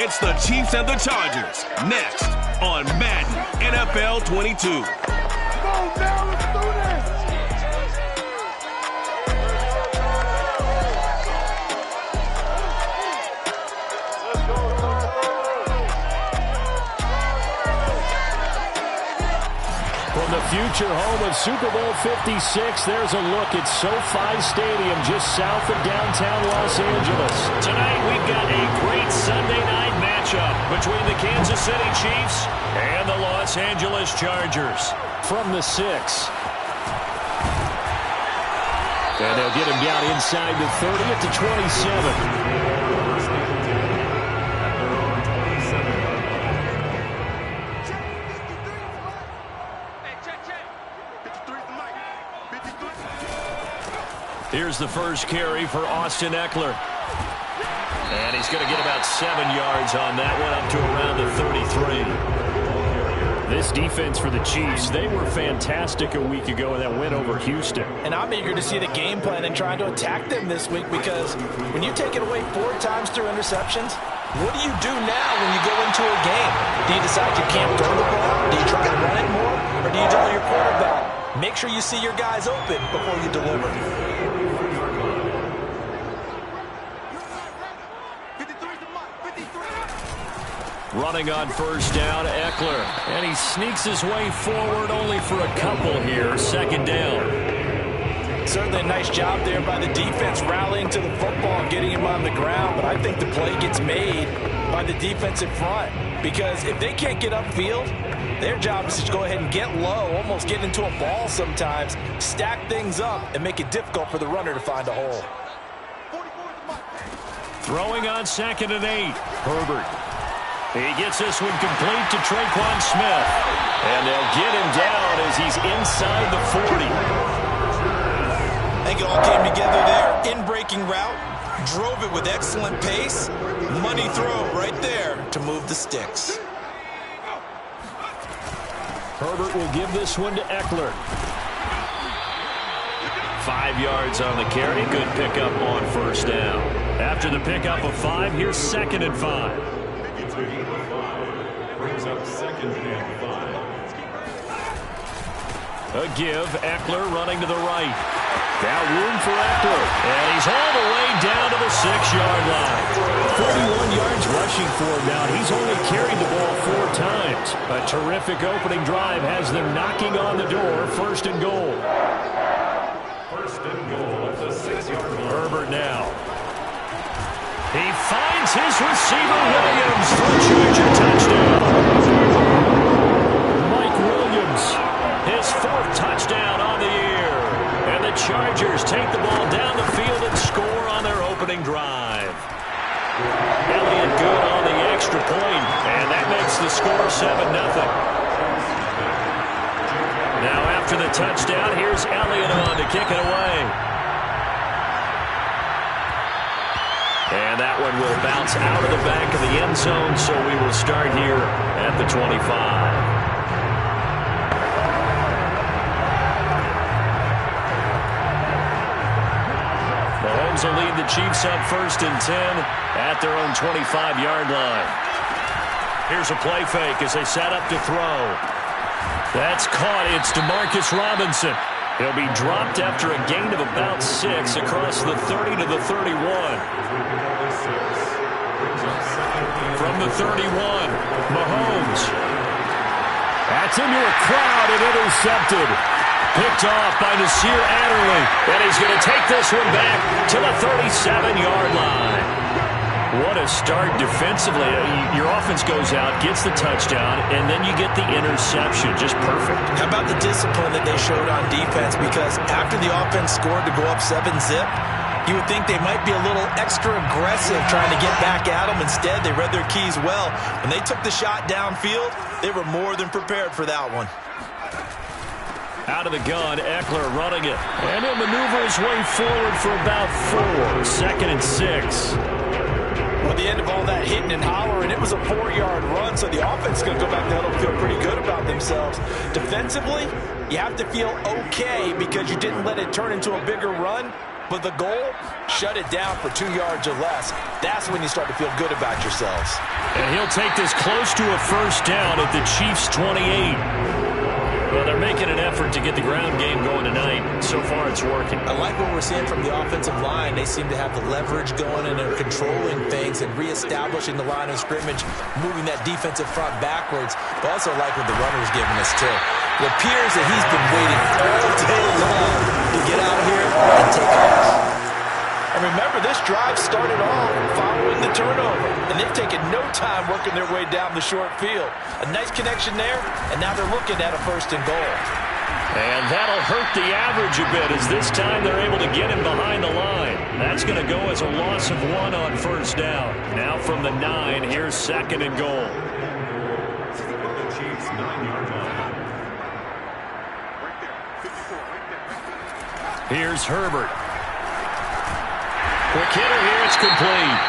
It's the Chiefs and the Chargers, next on Madden NFL 22. Come on now, let's do this! From the future home of Super Bowl 56, there's a look at SoFi Stadium just south of downtown Los Angeles. Tonight we've got a great Sunday night matchup between the Kansas City Chiefs and the Los Angeles Chargers. From the 6. And they'll get him down inside the 30 at the 27. Here's the first carry for Austin Ekeler. And he's going to get about 7 yards on that one, up to around the 33. This defense for the Chiefs, they were fantastic a week ago in that win over Houston. And I'm eager to see the game plan and trying to attack them this week, because when you take it away 4 times through interceptions, what do you do now when you go into a game? Do you decide you can't throw the ball? Do you try to run it more? Or do you tell your quarterback, make sure you see your guys open before you deliver? Running on first down, Ekeler. And he sneaks his way forward only for a couple here. Second down. Certainly a nice job there by the defense rallying to the football and getting him on the ground. But I think the play gets made by the defensive front. Because if they can't get upfield, their job is to go ahead and get low, almost get into a ball sometimes, stack things up, and make it difficult for the runner to find a hole. Throwing on 2nd and 8. Herbert. He gets this one complete to Tre'Quan Smith. And they'll get him down as he's inside the 40. I think it all came together there. In-breaking route. Drove it with excellent pace. Money throw right there to move the sticks. Herbert will give this one to Ekeler. 5 yards on the carry. Good pickup on first down. After the pickup of 5, here's 2nd and 5. Brings up 2nd and 5. A give. Ekeler running to the right. Now room for Ekeler. And he's all the way down to the 6-yard line. 41 yards rushing for him now. He's only carried the ball 4 times. A terrific opening drive has them knocking on the door. 1st and goal. 1st and goal at the 6-yard line. Herbert now. He finds his receiver, Williams, for a Charger touchdown. Mike Williams. His 4th touchdown on the year. And the Chargers take the ball down the field and score on their opening drive. Elliott good on the extra point, and that makes the score 7-0. Now after the touchdown, here's Elliott on to kick it away. And that one will bounce out of the back of the end zone, so we will start here at the 25. Mahomes will lead the Chiefs on 1st and 10 at their own 25-yard line. Here's a play fake as they set up to throw. That's caught. It's DeMarcus Robinson. He'll be dropped after a gain of about 6 across the 30 to the 31. From the 31, Mahomes. That's into a crowd and intercepted. Picked off by Nasir Adderley. And he's going to take this one back to the 37-yard line. What a start defensively. Your offense goes out, gets the touchdown, and then you get the interception. Just perfect. How about the discipline that they showed on defense? Because after the offense scored to go up 7-zip, you would think they might be a little extra aggressive trying to get back at them. Instead, they read their keys well. When they took the shot downfield, they were more than prepared for that one. Out of the gun, Ekeler running it. And he'll maneuver his way forward for about 4. 2nd and 6. At the end of all that hitting and hollering, it was a 4-yard run, so the offense is going to go back down and feel pretty good about themselves. Defensively, you have to feel okay because you didn't let it turn into a bigger run. But the goal, shut it down for 2 yards or less. That's when you start to feel good about yourselves. And he'll take this close to a first down at the Chiefs' 28. Well, they're making an effort to get the ground game going tonight. So far, it's working. I like what we're seeing from the offensive line. They seem to have the leverage going, and they're controlling things and reestablishing the line of scrimmage, moving that defensive front backwards. But also like what the runner's giving us, too. It appears that he's been waiting all day long to get out here and take off. And remember, this drive started off following the turnover, and they've taken no time working their way down the short field. A nice connection there, and now they're looking at a 1st and goal. And that'll hurt the average a bit, as this time they're able to get him behind the line. That's going to go as a loss of 1 on first down. Now from the 9, here's 2nd and goal. The Chiefs' 9-yard line. Here's Herbert. Quick hitter here, it's complete.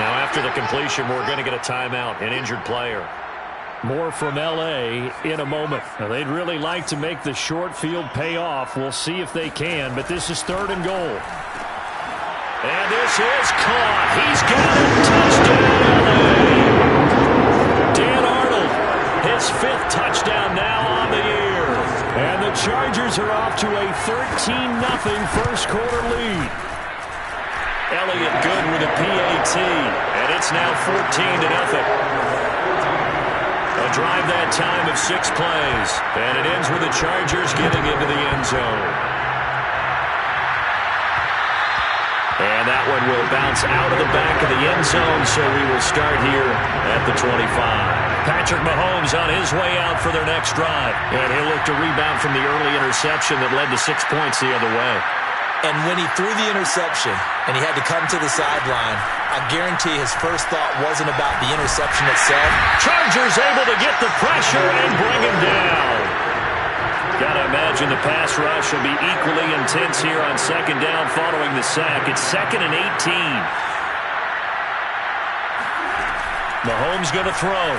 Now after the completion, we're going to get a timeout, an injured player. More from L.A. in a moment. Now, they'd really like to make the short field pay off. We'll see if they can, but this is 3rd and goal. And this is caught. He's got it. Touchdown, L.A. Dan Arnold, his 5th touchdown now on the year. And the Chargers are off to a 13-0 first quarter lead. Elliott good with a PAT, and it's now 14-0. A drive that time of 6 plays, and it ends with the Chargers getting into the end zone. And that one will bounce out of the back of the end zone, so we will start here at the 25. Patrick Mahomes on his way out for their next drive, and he'll look to rebound from the early interception that led to 6 points the other way. And when he threw the interception and he had to come to the sideline, I guarantee his first thought wasn't about the interception itself. Chargers able to get the pressure and bring him down. Got to imagine the pass rush will be equally intense here on 2nd down following the sack. It's 2nd and 18. Mahomes going to throw.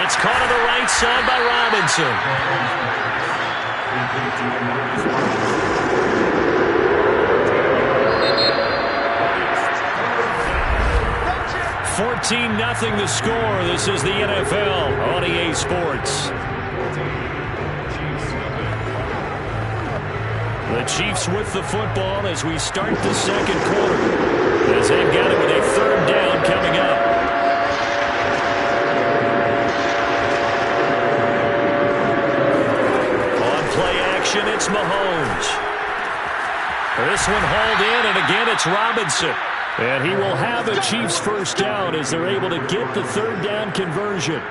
It's caught on the right side by Robinson. 14-0 the score. This is the NFL on EA Sports. The Chiefs with the football as we start the 2nd quarter, as they've got it with a 3rd down coming up. On play action, it's Mahomes. This one hauled in, and again it's Robinson. And he will have a Chiefs first down as they're able to get the 3rd down conversion.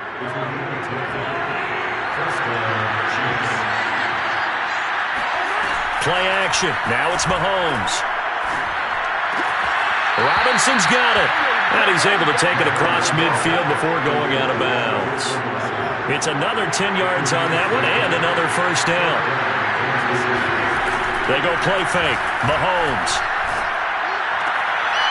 Play action. Now it's Mahomes. Robinson's got it. And he's able to take it across midfield before going out of bounds. It's another 10 yards on that one and another first down. They go play fake. Mahomes.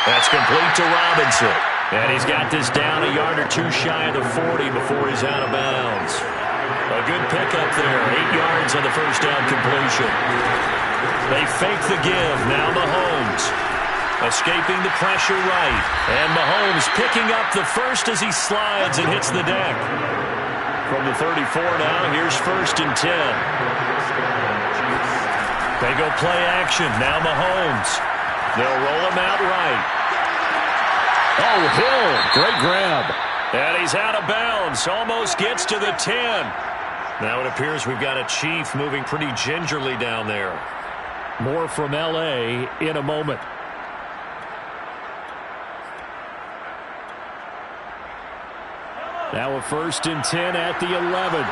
That's complete to Robinson. And he's got this down a yard or 2 shy of the 40 before he's out of bounds. A good pickup there. 8 yards on the first down completion. They fake the give. Now Mahomes. Escaping the pressure right. And Mahomes picking up the first as he slides and hits the deck. From the 34 now, here's 1st and 10. They go play action. Now Mahomes. They'll roll him out right. Oh, Hill. Great grab. And he's out of bounds. Almost gets to the 10. Now it appears we've got a Chief moving pretty gingerly down there. More from L.A. in a moment. Now a 1st and 10 at the 11.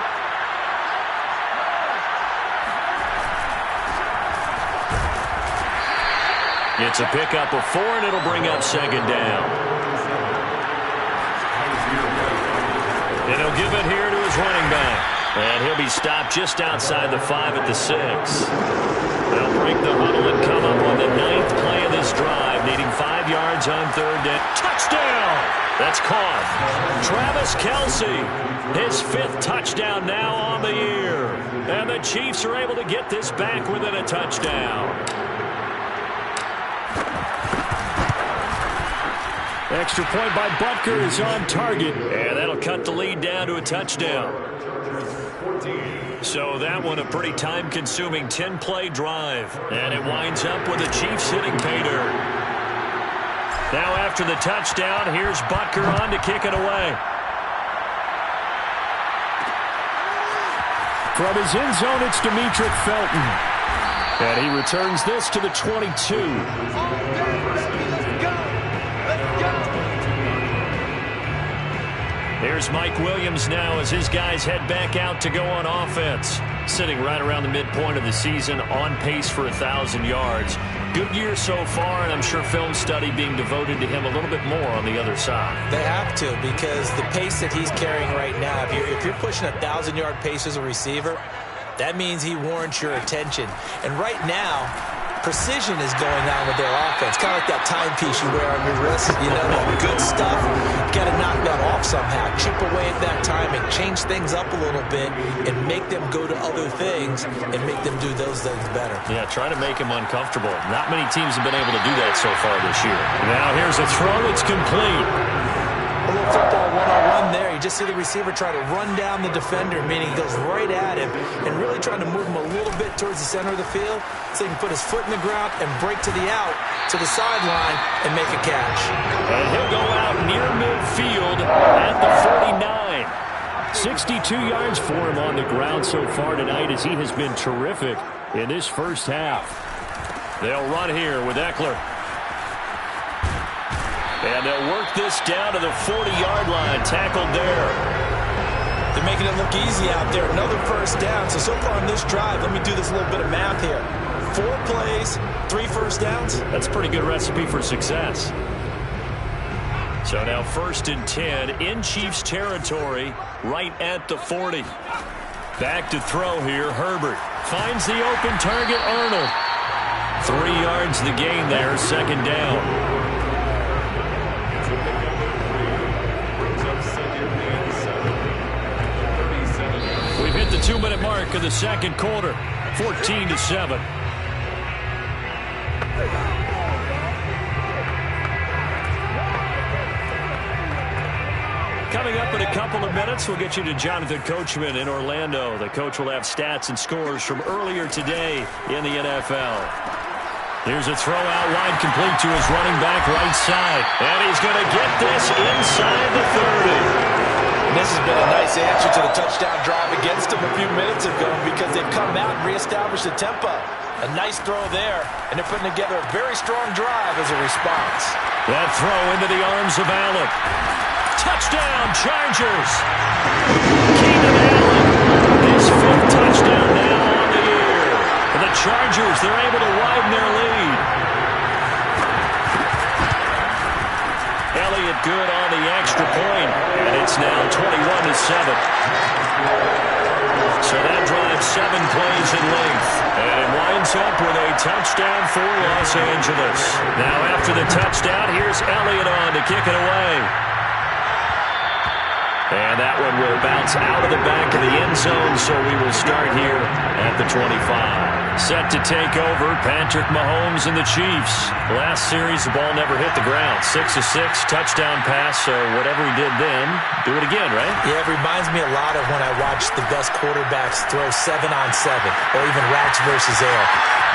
It's a pickup of 4, and it'll bring up 2nd down. And he'll give it here to his running back. And he'll be stopped just outside the 5 at the 6. They'll break the huddle and come up on the 9th play of this drive, needing 5 yards on 3rd down. Touchdown! That's caught. Travis Kelce, his 5th touchdown now on the year. And the Chiefs are able to get this back within a touchdown. Extra point by Butker is on target. And that'll cut the lead down to a touchdown. So that one a pretty time-consuming 10-play drive. And it winds up with the Chiefs hitting pay dirt. Now after the touchdown, here's Butker on to kick it away. From his end zone, it's Demetric Felton. And he returns this to the 22. Here's Mike Williams now as his guys head back out to go on offense. Sitting right around the midpoint of the season, on pace for 1,000 yards. Good year so far, and I'm sure film study being devoted to him a little bit more on the other side. They have to, because the pace that he's carrying right now, if you're pushing 1,000-yard pace as a receiver, that means he warrants your attention. And right now, precision is going on with their offense. Kind of like that timepiece you wear on your wrist. You know, that good stuff. You got to knock that off somehow. Chip away at that timing. Change things up a little bit and make them go to other things and make them do those things better. Yeah, try to make him uncomfortable. Not many teams have been able to do that so far this year. Now here's a throw that's complete. A little football one-on-one there. You just see the receiver try to run down the defender, meaning he goes right at him and really trying to move him a little bit towards the center of the field so he can put his foot in the ground and break to the out, to the sideline, and make a catch. And he'll go out near midfield at the 49. 62 yards for him on the ground so far tonight as he has been terrific in this first half. They'll run here with Eckler. And they'll work this down to the 40-yard line. Tackled there. They're making it look easy out there. Another first down. So far on this drive, let me do this little bit of math here. 4 plays, 3 first downs. That's a pretty good recipe for success. So now 1st and 10 in Chiefs territory, right at the 40. Back to throw here. Herbert finds the open target, Arnold. 3 yards the gain there, 2nd down. We've hit the 2-minute mark of the 2nd quarter, 14-7. Coming up in a couple of minutes, we'll get you to Jonathan Coachman in Orlando. The coach will have stats and scores from earlier today in the NFL. Here's a throw out wide, complete to his running back right side. And he's going to get this inside the 30. This has been a nice answer to the touchdown drive against them a few minutes ago because they've come out and reestablished the tempo. A nice throw there, and they're putting together a very strong drive as a response. That throw into the arms of Allen. Touchdown, Chargers. Keenan Allen, his 5th touchdown now on the year. And the Chargers, they're able to widen their lead. Elliott good on the extra point, and it's now 21-7. So that drives 7 plays in length, and it winds up with a touchdown for Los Angeles. Now after the touchdown, here's Elliott on to kick it away. And that one will bounce out of the back of the end zone, so we will start here at the 25. Set to take over, Patrick Mahomes and the Chiefs. Last series, the ball never hit the ground. 6-6, touchdown pass, so whatever he did then, do it again, right? Yeah, it reminds me a lot of when I watched the best quarterbacks throw 7-on-7, or even Rags versus air.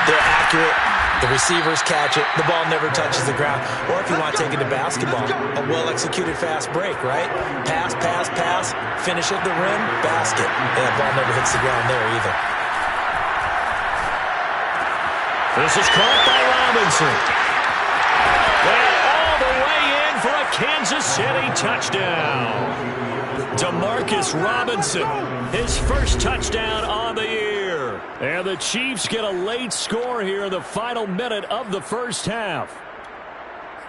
They're accurate. The receivers catch it. The ball never touches the ground. Or if you want to take it to basketball, a well-executed fast break, right? Pass, pass, pass, finish at the rim, basket. And the ball never hits the ground there either. This is caught by Robinson. And all the way in for a Kansas City touchdown. Demarcus Robinson, his 1st touchdown on the year. And the Chiefs get a late score here in the final minute of the first half.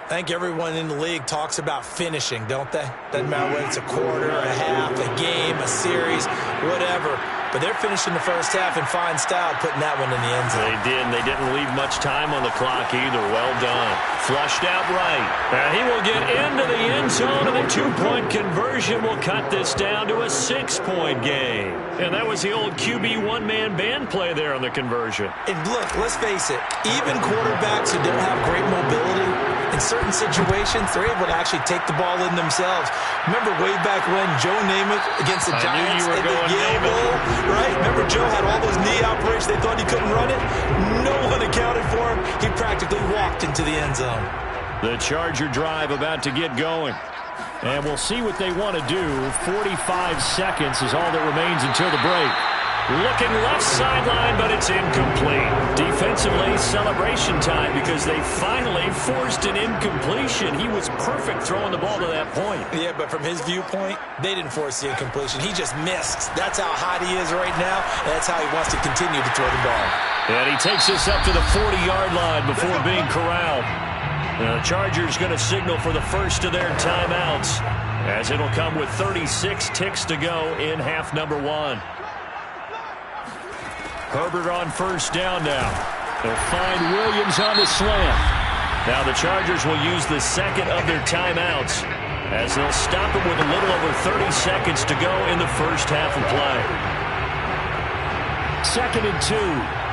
I think everyone in the league talks about finishing, don't they? Doesn't matter whether it's a quarter, a half, a game, a series, whatever. But they're finishing the first half in fine style, putting that one in the end zone. They did, and they didn't leave much time on the clock either. Well done. Flushed out right. And he will get into the end end zone, and the two-point conversion will cut this down to a 6-point game. And that was the old QB one-man band play there on the conversion. And look, let's face it, even quarterbacks who don't have great mobility, in certain situations, they're able to actually take the ball in themselves. Remember way back when Joe Namath against the Giants in the Yale Bowl, right? Remember Joe had all those knee operations. They thought he couldn't run it. No one accounted for him. He practically walked into the end zone. The Charger drive about to get going. And we'll see what they want to do. 45 seconds is all that remains until the break. Looking left sideline, but it's incomplete. Defensively, celebration time because they finally forced an incompletion. He was perfect throwing the ball to that point. Yeah, but from his viewpoint, they didn't force the incompletion. He just missed. That's how hot he is right now, and that's how he wants to continue to throw the ball. And he takes us up to the 40-yard line before being corralled. The Chargers going to signal for the first of their timeouts, as it'll come with 36 ticks to go in half number 1. Herbert on first down now. They'll find Williams on the slant. Now the Chargers will use the second of their timeouts, as they'll stop it with a little over 30 seconds to go in the first half of play. 2nd and 2.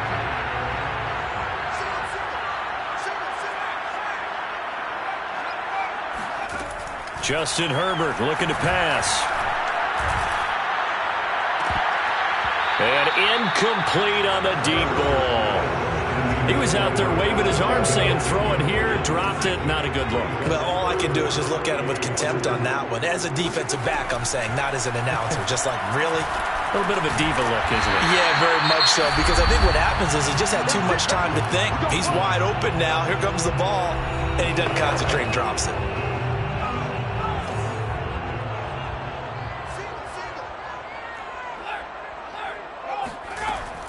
Justin Herbert looking to pass. And incomplete on the deep ball. He was out there waving his arm saying throw it here, dropped it, not a good look. Well, all I can do is just look at him with contempt on that one. As a defensive back, I'm saying, not as an announcer. Just like, really? A little bit of a diva look, isn't it? Yeah, very much so. Because I think what happens is he just had too much time to think. He's wide open now. Here comes the ball. And he doesn't concentrate and drops it.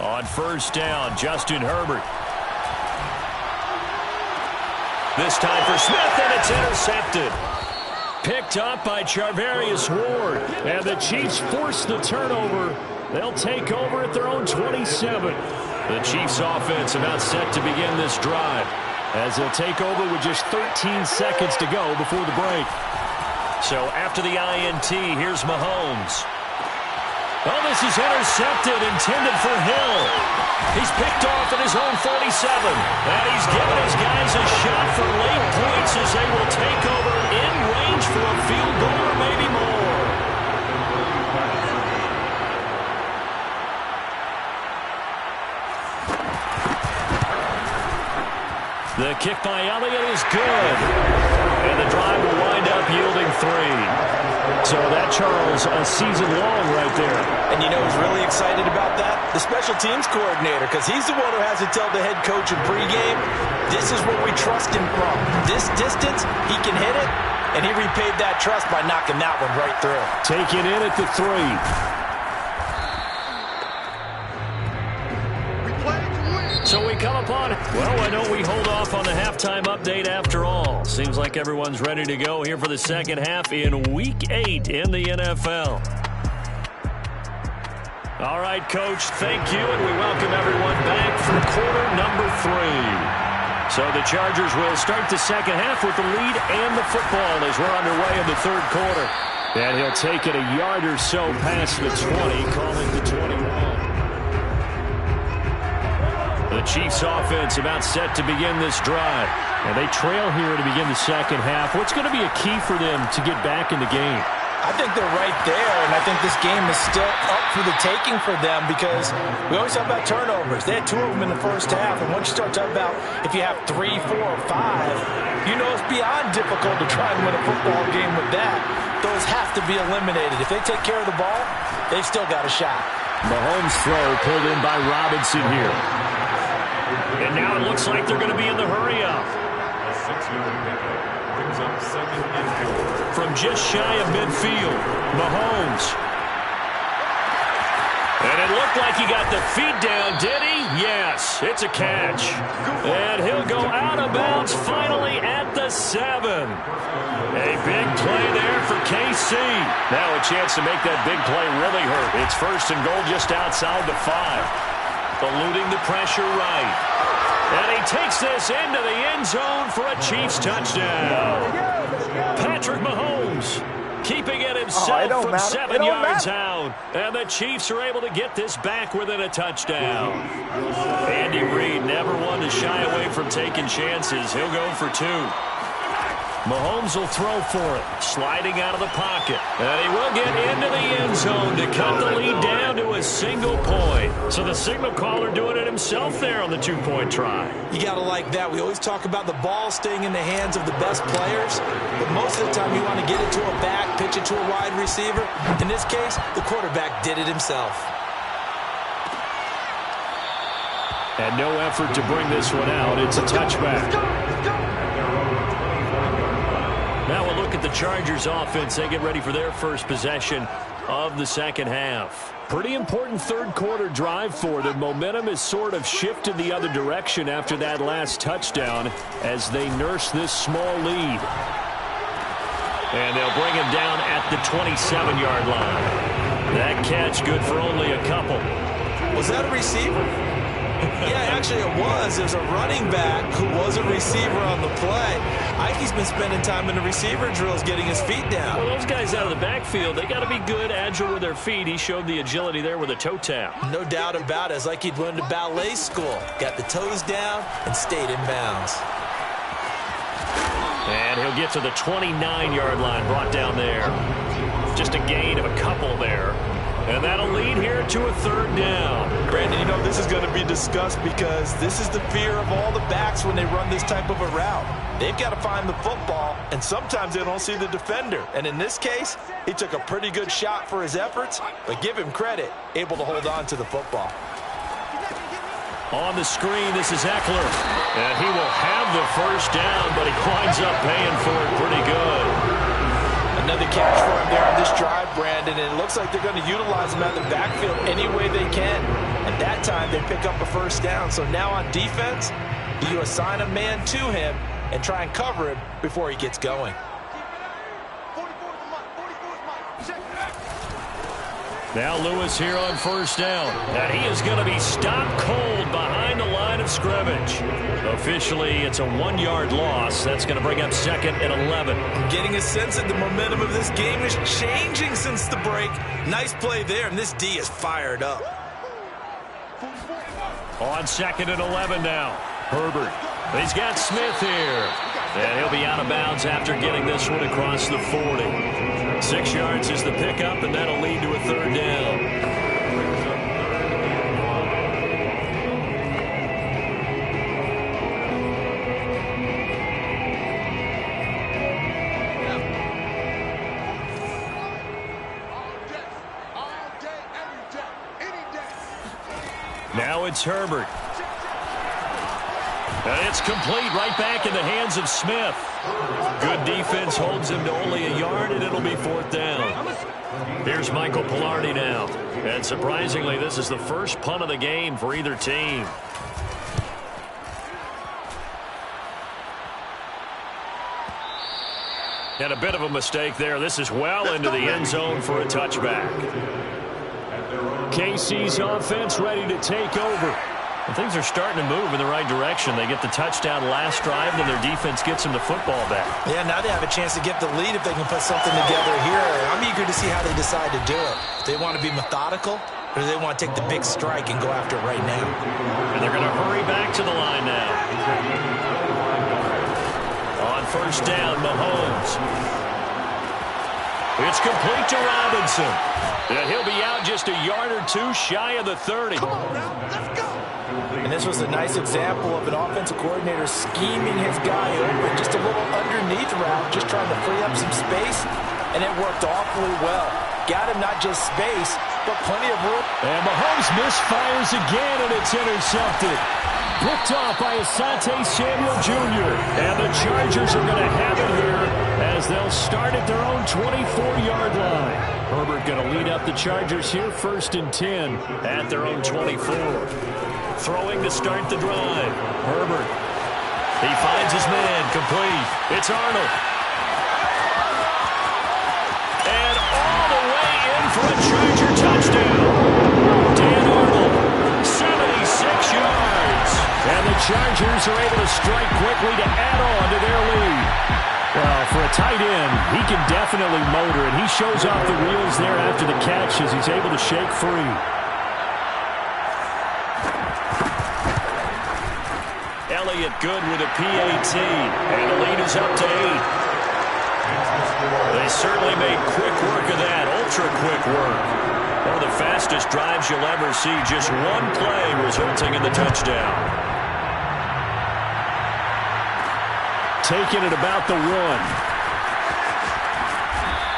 On first down, Justin Herbert. This time for Smith, and it's intercepted. Picked up by Charvarius Ward. And the Chiefs force the turnover. They'll take over at their own 27. The Chiefs offense about set to begin this drive, as they'll take over with just 13 seconds to go before the break. So after the INT, here's Mahomes. Oh, this is intercepted, intended for Hill. He's picked off at his own 47. And he's given his guys a shot for late points as they will take over in range for a field goal or maybe more. The kick by Elliott is good. And the drive will wind up yielding 3. So that, Charles, a season long right there. And you know who's really excited about that? The special teams coordinator, because he's the one who has to tell the head coach in pregame, this is where we trust him from. This distance, he can hit it, and he repaid that trust by knocking that one right through. Taking in at the 3. So we come upon, well, why don't we hold off on the halftime update after all? Seems like everyone's ready to go here for the second half in Week 8 in the NFL. All right, Coach, thank you, and we welcome everyone back for quarter number 3. So the Chargers will start the second half with the lead and the football as we're underway in the third quarter. And he'll take it a yard or so past the 20, calling the 21. The Chiefs offense about set to begin this drive. And they trail here to begin the second half. What's going to be a key for them to get back in the game? I think they're right there, and I think this game is still up for the taking for them because we always talk about turnovers. They had 2 of them in the first half, and once you start talking about if you have 3, 4, or 5, you know it's beyond difficult to try and win a football game with that. Those have to be eliminated. If they take care of the ball, they've still got a shot. Mahomes' throw pulled in by Robinson here. And now it looks like they're going to be in the hurry-up. A 6-yard pickup brings up 2nd and 4. From just shy of midfield, Mahomes. And it looked like he got the feet down, did he? Yes, it's a catch. And he'll go out of bounds finally at the 7. A big play there for KC. Now a chance to make that big play really hurt. It's 1st and goal just outside the 5. Eluding the pressure right. And he takes this into the end zone for a Chiefs touchdown. Patrick Mahomes Mahomes. Keeping it himself from 7 yards out. And the Chiefs are able to get this back within a touchdown. Andy Reid never one to shy away from taking chances. He'll go for 2. Mahomes will throw for it, sliding out of the pocket. And he will get into the end zone to cut the lead down to a single point. So the signal caller doing it himself there on the 2-point try. You got to like that. We always talk about the ball staying in the hands of the best players, but most of the time you want to get it to a back, pitch it to a wide receiver. In this case, the quarterback did it himself. And no effort to bring this one out. It's a touchback. Now we'll look at the Chargers offense. They get ready for their first possession of the second half. Pretty important third quarter drive for them. Momentum has sort of shifted the other direction after that last touchdown as they nurse this small lead. And they'll bring him down at the 27-yard line. That catch good for only a couple. Was that a receiver? Yeah, actually it was. There's a running back who was a receiver on the play. Ike's been spending time in the receiver drills getting his feet down. Well, those guys out of the backfield, they got to be good, agile with their feet. He showed the agility there with a toe tap. No doubt about it. It's like he'd learned at ballet school. Got the toes down and stayed in bounds. And he'll get to the 29-yard line, brought down there. Just a gain of a couple there. And that'll lead here to a third down. Brandon, you know this is going to be discussed because this is the fear of all the backs when they run this type of a route. They've got to find the football, and sometimes they don't see the defender. And in this case, he took a pretty good shot for his efforts, but give him credit, able to hold on to the football. On the screen, this is Eckler. And he will have the first down, but he winds up paying for it pretty good. Another catch for him there on this drive, Brandon, and it looks like they're going to utilize him out of the backfield any way they can. And that time, they pick up a first down. So now on defense, you assign a man to him and try and cover him before he gets going. Now Lewis here on first down. And he is going to be stopped cold behind the line of scrimmage. Officially, it's a 1-yard loss. That's going to bring up 2nd and 11. I'm getting a sense that the momentum of this game is changing since the break. Nice play there, and this D is fired up. On 2nd and 11 now. Herbert. He's got Smith here. And he'll be out of bounds after getting this one across the 40. 6 yards is the pickup, and that'll lead to a third down. Now it's Herbert. And it's complete right back in the hands of Smith. Good defense holds him to only a yard, and it'll be 4th down. Here's Michael Pilardi now. And surprisingly, this is the first punt of the game for either team. And a bit of a mistake there. This is well into the end zone for a touchback. KC's offense ready to take over. And things are starting to move in the right direction. They get the touchdown last drive, and their defense gets them the football back. Yeah, now they have a chance to get the lead if they can put something together here. I'm eager to see how they decide to do it. Do they want to be methodical, or do they want to take the big strike and go after it right now? And they're going to hurry back to the line now. On first down, Mahomes. It's complete to Robinson. And he'll be out just a yard or two shy of the 30. Come on now, let's go. And this was a nice example of an offensive coordinator scheming his guy open. Just a little underneath route, just trying to free up some space. And it worked awfully well. Got him not just space, but plenty of room. And Mahomes misfires again, and it's intercepted. Picked off by Asante Samuel Jr. And the Chargers are going to have it here as they'll start at their own 24-yard line. Herbert going to lead up the Chargers here, 1st and 10 at their own 24. Throwing to start the drive. Herbert. He finds his man, complete. It's Arnold. And all the way in for a Charger touchdown. Dan Arnold, 76 yards. And the Chargers are able to strike quickly to add on to their lead. Well, for a tight end, he can definitely motor, and he shows off the wheels there after the catch as he's able to shake free. Elliott good with a PAT, and the lead is up to 8. They certainly made quick work of that, ultra-quick work. One of the fastest drives you'll ever see, just one play resulting in the touchdown. Taking it about the 1.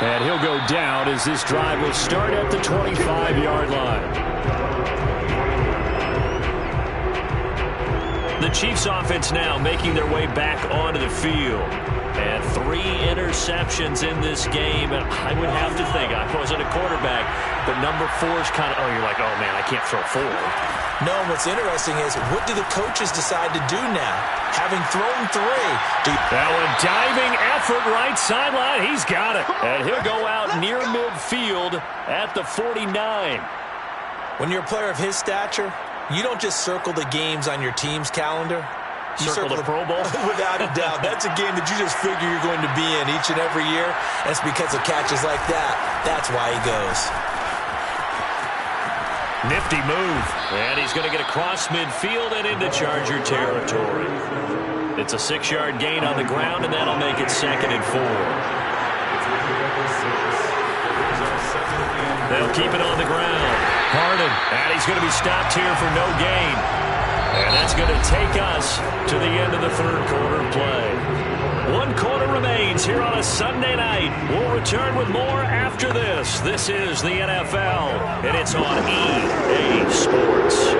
And he'll go down as this drive will start at the 25-yard line. The Chiefs offense now making their way back onto the field. And 3 interceptions in this game. And I would have to think, I wasn't a quarterback, but number 4 is kind of, you're like, oh, man, I can't throw 4. No, what's interesting is, what do the coaches decide to do now? Having thrown 3. Now a diving effort right sideline. He's got it. And he'll go out near midfield at the 49. When you're a player of his stature, you don't just circle the games on your team's calendar. You circle the Pro Bowl? Without a doubt. That's a game that you just figure you're going to be in each and every year. And it's because of catches like that. That's why he goes. Nifty move. And he's going to get across midfield and into Charger territory. It's a 6-yard gain on the ground, and that'll make it 2nd and 4. They'll keep it on the ground. Harden, and he's going to be stopped here for no gain. And that's going to take us to the end of the 3rd quarter play. 1 quarter remains here on a Sunday night. We'll return with more after this. This is the NFL, and it's on EA Sports.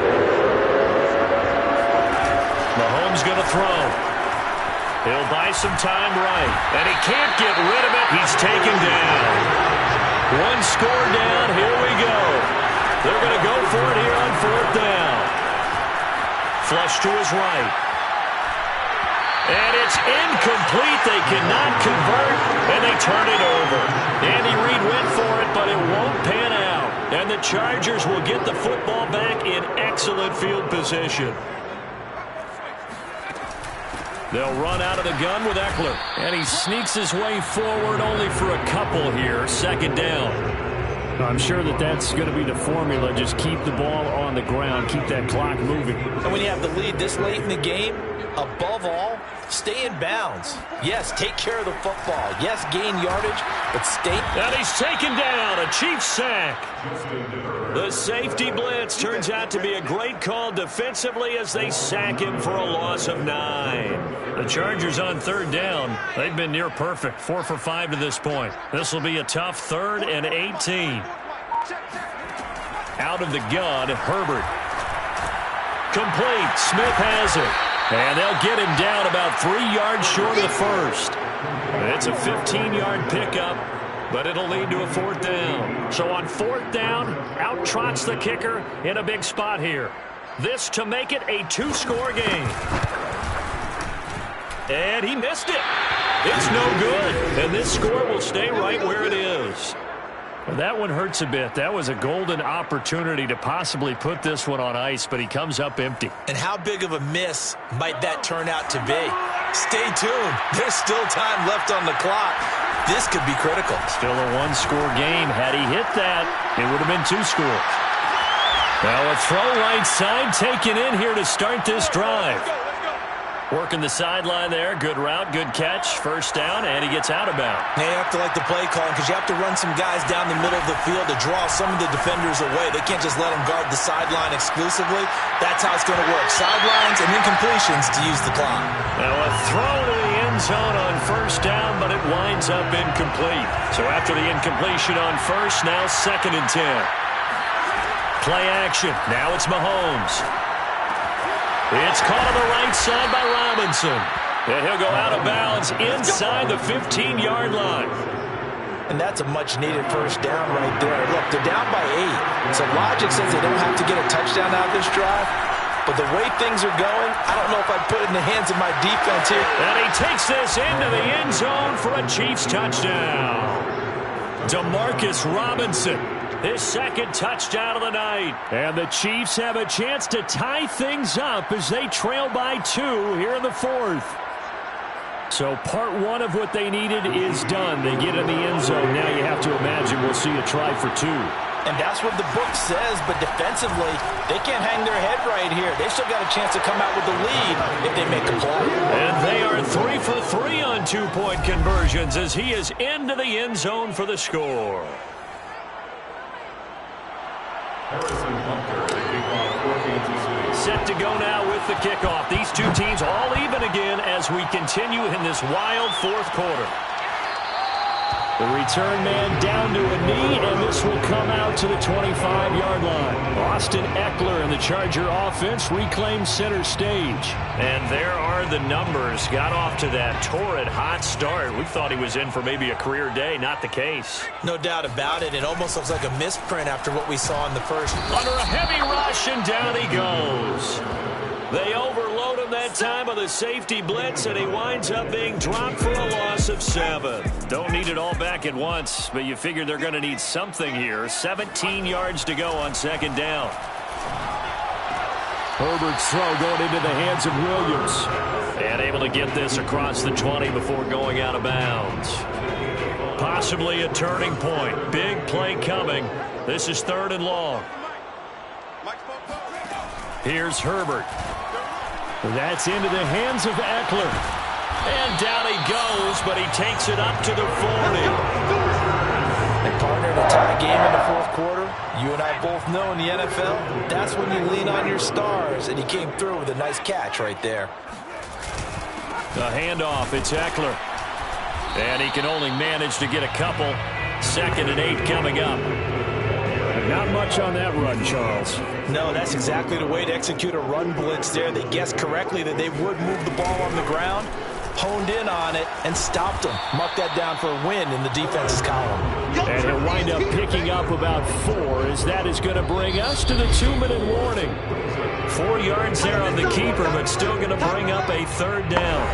Mahomes going to throw. He'll buy some time right, and he can't get rid of it. He's taken down. 1 score down. Here we go. They're going to go for it here on 4th down. Flush to his right. And it's incomplete. They cannot convert, and they turn it over. Andy Reid went for it, but it won't pan out. And the Chargers will get the football back in excellent field position. They'll run out of the gun with Eckler. And he sneaks his way forward only for a couple here. 2nd down. I'm sure that's going to be the formula. Just keep the ball on the ground. Keep that clock moving. And when you have the lead this late in the game, above all, stay in bounds. Yes, take care of the football. Yes, gain yardage, but stay. And he's taken down. A Chiefs sack. The safety blitz turns out to be a great call defensively as they sack him for a loss of 9. The Chargers on 3rd down. They've been near perfect. 4 for 5 to this point. This will be a tough 3rd and 18. Out of the gun, Herbert. Complete. Smith has it. And they'll get him down about 3 yards short of the 1st. It's a 15-yard pickup, but it'll lead to a 4th down. So on 4th down, out trots the kicker in a big spot here. This to make it a 2-score game. And he missed it. It's no good. And this score will stay right where it is. Well, that one hurts a bit. That was a golden opportunity to possibly put this one on ice, but he comes up empty. And how big of a miss might that turn out to be? Stay tuned. There's still time left on the clock. This could be critical. Still a 1-score game. Had he hit that, it would have been 2 scores. Now a throw right side taken in here to start this drive. Working the sideline there. Good route, good catch. 1st down, and he gets out of bounds. Now you have to like the play calling because you have to run some guys down the middle of the field to draw some of the defenders away. They can't just let them guard the sideline exclusively. That's how it's going to work. Sidelines and incompletions to use the clock. Now a throw to the end zone on 1st down, but it winds up incomplete. So after the incompletion on 1st, now 2nd and 10. Play action. Now it's Mahomes. It's caught on the right side by Robinson. And he'll go out of bounds inside the 15-yard line. And that's a much-needed 1st down right there. Look, they're down by 8. So logic says they don't have to get a touchdown out of this drive. But the way things are going, I don't know if I'd put it in the hands of my defense here. And he takes this into the end zone for a Chiefs touchdown. Demarcus Robinson. His 2nd touchdown of the night. And the Chiefs have a chance to tie things up as they trail by 2 here in the 4th. So part one of what they needed is done. They get in the end zone. Now you have to imagine we'll see a try for two. And that's what the book says, but defensively, they can't hang their head right here. They've still got a chance to come out with the lead if they make a play. And they are 3 for 3 on two-point conversions as he is into the end zone for the score. Set to go now with the kickoff. These two teams all even again as we continue in this wild fourth quarter. The return man down to a knee, and this will come out to the 25-yard line. Austin Ekeler and the Charger offense reclaim center stage. And there are the numbers. Got off to that torrid hot start. We thought he was in for maybe a career day. Not the case. No doubt about it. It almost looks like a misprint after what we saw in the first. Under a heavy rush, and down he goes. They overload him that time of the safety blitz, and he winds up being dropped for a loss of 7. Don't need it all back at once, but you figure they're going to need something here. 17 yards to go on second down. Herbert's throw going into the hands of Williams. And able to get this across the 20 before going out of bounds. Possibly a turning point. Big play coming. This is 3rd and long. Here's Herbert. That's into the hands of Ekeler. And down he goes, but he takes it up to the 40. They partnered a tie game in the fourth quarter. You and I both know in the NFL, that's when you lean on your stars, and he came through with a nice catch right there. The handoff, it's Ekeler. And he can only manage to get a couple. 2nd and 8 coming up. Not much on that run, Charles. No, that's exactly the way to execute a run blitz there. They guessed correctly that they would move the ball on the ground, honed in on it, and stopped them. Mark that down for a win in the defense's column. And he'll wind up picking up about 4, as that is going to bring us to the 2-minute warning. 4 yards there on the keeper, but still going to bring up a 3rd down.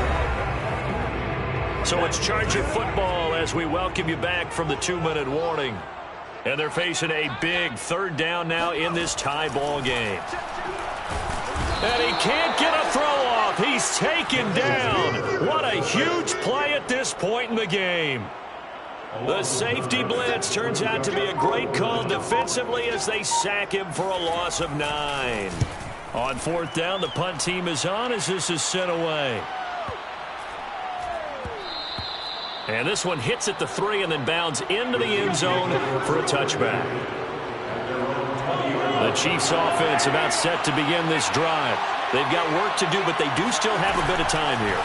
So it's Charger football as we welcome you back from the 2-minute warning. And they're facing a big 3rd down now in this tie ball game. And he can't get a throw off. He's taken down. What a huge play at this point in the game. The safety blitz turns out to be a great call defensively as they sack him for a loss of 9. On 4th down, the punt team is on as this is sent away. And this one hits at the 3 and then bounds into the end zone for a touchback. The Chiefs offense about set to begin this drive. They've got work to do, but they do still have a bit of time here.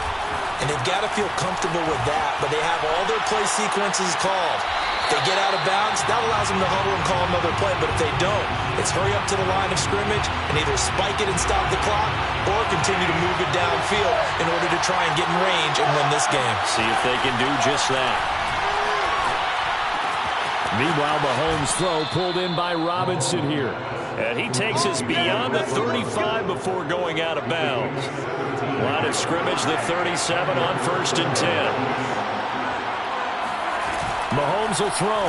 And they've got to feel comfortable with that, but they have all their play sequences called. If they get out of bounds, that allows them to huddle and call another play, but if they don't, it's hurry up to the line of scrimmage and either spike it and stop the clock or continue to move it downfield in order to try and get in range and win this game. See if they can do just that. Meanwhile, Mahomes' throw pulled in by Robinson here. And he takes us beyond the 35 before going out of bounds. Line of scrimmage, the 37 on 1st and 10. Mahomes will throw.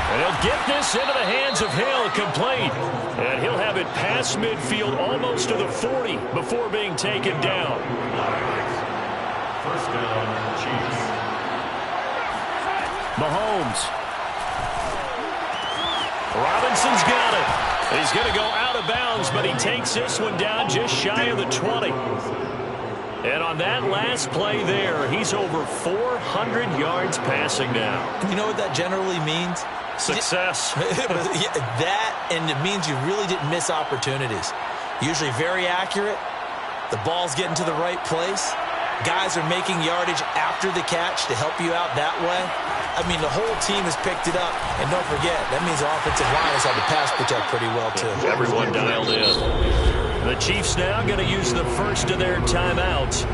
And he'll get this into the hands of Hill, complete. And he'll have it past midfield almost to the 40 before being taken down. 1st down, Chiefs. Mahomes. Robinson's got it. He's going to go out of bounds, but he takes this one down just shy of the 20. And on that last play there, he's over 400 yards passing now. You know what that generally means? Success. That, and it means you really didn't miss opportunities. Usually very accurate. The ball's getting to the right place. Guys are making yardage after the catch to help you out that way. I mean, the whole team has picked it up. And don't forget, that means the offensive line has had to pass protect pretty well, too. Everyone dialed in. The Chiefs now going to use the first of their timeouts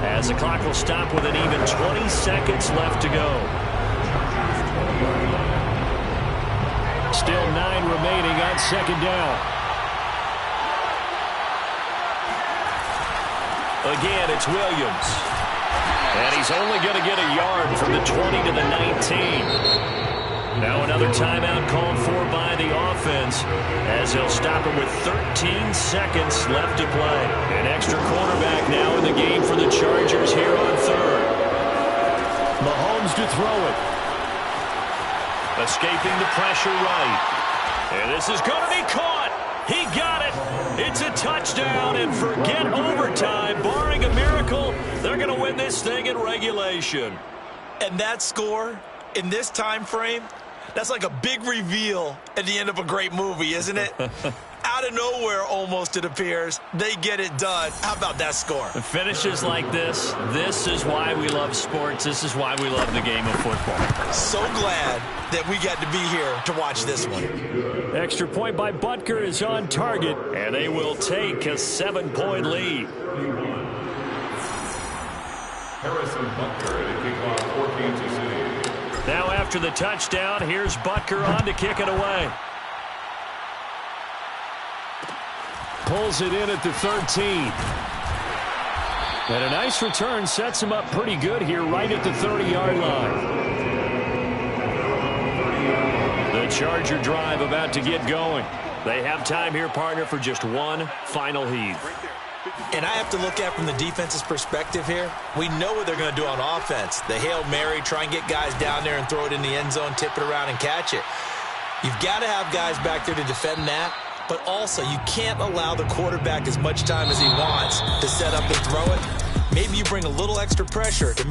as the clock will stop with an even 20 seconds left to go. Still 9 remaining on 2nd down. Again, it's Williams. And he's only going to get a yard from the 20 to the 19. Now another timeout called for by the offense as they'll stop it with 13 seconds left to play. An extra quarterback now in the game for the Chargers here on third. Mahomes to throw it. Escaping the pressure right. And this is going to be caught. He got it. It's a touchdown, and forget overtime. Barring a miracle, they're going to win this thing in regulation. And that score in this time frame, that's like a big reveal at the end of a great movie, isn't it? Out of nowhere, almost, it appears. They get it done. How about that score? Finishes like this is why we love sports. This is why we love the game of football. So glad that we got to be here to watch this one. Extra point by Butker is on target. And they will take a 7-point lead. Harrison Butker to kick off for Kansas City. Now after the touchdown, here's Butker on to kick it away. Pulls it in at the 13. And a nice return sets him up pretty good here right at the 30-yard line. The Charger drive about to get going. They have time here, partner, for just one final heave. And I have to look at from the defense's perspective here. We know what they're going to do on offense. The Hail Mary, try and get guys down there and throw it in the end zone, tip it around and catch it. You've got to have guys back there to defend that. But also, you can't allow the quarterback as much time as he wants to set up and throw it. Maybe you bring a little extra pressure to make